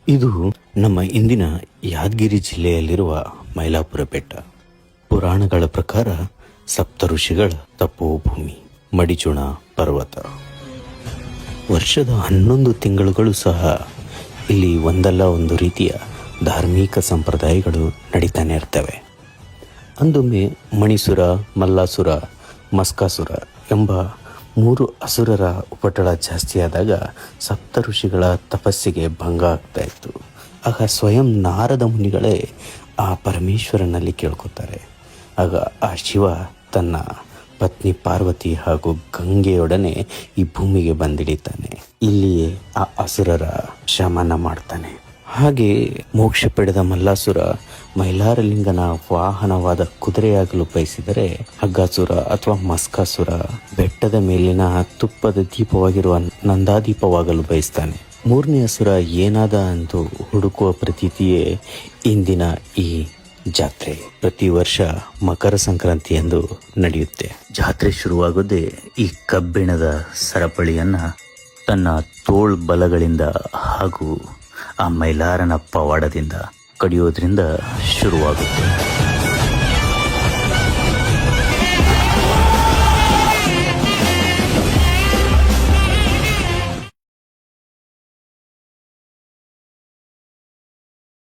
ಇದು ನಮ್ಮ ಇಂದಿನ ಯಾದಗಿರಿ ಜಿಲ್ಲೆಯಲ್ಲಿರುವ ಮೈಲಾಪುರ ಬೆಟ್ಟ. ಪುರಾಣಗಳ ಪ್ರಕಾರ ಸಪ್ತ ಋಷಿಗಳ ತಪೋಭೂಮಿ, ಮಡಿಚುಣ ಪರ್ವತ. ವರ್ಷದ 11 ತಿಂಗಳುಗಳು ಸಹ ಇಲ್ಲಿ ಒಂದಲ್ಲ ಒಂದು ರೀತಿಯ ಧಾರ್ಮಿಕ ಸಂಪ್ರದಾಯಗಳು ನಡೀತಾನೆ ಇರ್ತವೆ. ಅಂದೊಮ್ಮೆ ಮಣಿಸುರ, ಮಲ್ಲಾಸುರ, ಮಸ್ಕಾಸುರ ಎಂಬ 3 ಅಸುರರ ಉಪಟಳ ಜಾಸ್ತಿಯಾದಾಗ ಸಪ್ತ ಋಷಿಗಳ ತಪಸ್ಸಿಗೆ ಭಂಗ ಆಗ್ತಾ ಇತ್ತು. ಆಗ ಸ್ವಯಂ ನಾರದ ಮುನಿಗಳೇ ಆ ಪರಮೇಶ್ವರನಲ್ಲಿ ಕೇಳ್ಕೊತಾರೆ. ಆಗ ಆ ಶಿವ ತನ್ನ ಪತ್ನಿ ಪಾರ್ವತಿ ಹಾಗೂ ಗಂಗೆಯೊಡನೆ ಈ ಭೂಮಿಗೆ ಬಂದಿಳಿತಾನೆ. ಇಲ್ಲಿಯೇ ಆ ಅಸುರರ ಶಮನ ಮಾಡ್ತಾನೆ. ಹಾಗೆ ಮೋಕ್ಷ ಪಡೆದ ಮಲ್ಲಾಸುರ ಮೈಲಾರಲಿಂಗನ ವಾಹನವಾದ ಕುದುರೆಯಾಗಲು ಬಯಸಿದರೆ, ಹಗ್ಗಾಸುರ ಅಥವಾ ಮಸ್ಕಾಸುರ ಬೆಟ್ಟದ ಮೇಲಿನ ತುಪ್ಪದ ದೀಪವಾಗಿರುವ ನಂದಾದೀಪವಾಗಲು ಬಯಸ್ತಾನೆ. 3ನೇ ಅಸುರ ಏನಾದ ಎಂದು ಹುಡುಕುವ ಪ್ರತೀತಿಯೇ ಇಂದಿನ ಈ ಜಾತ್ರೆ. ಪ್ರತಿ ವರ್ಷ ಮಕರ ಸಂಕ್ರಾಂತಿ ಎಂದು ನಡೆಯುತ್ತೆ. ಜಾತ್ರೆ ಶುರುವಾಗೋದೇ ಈ ಕಬ್ಬಿಣದ ಸರಪಳಿಯನ್ನ ತನ್ನ ತೋಳ್ ಬಲಗಳಿಂದ ಹಾಗೂ ಆ ಮೈಲಾರನ ಪವಾಡದಿಂದ ಕಡಿಯೋದ್ರಿಂದ ಶುರುವಾಗುತ್ತೆ.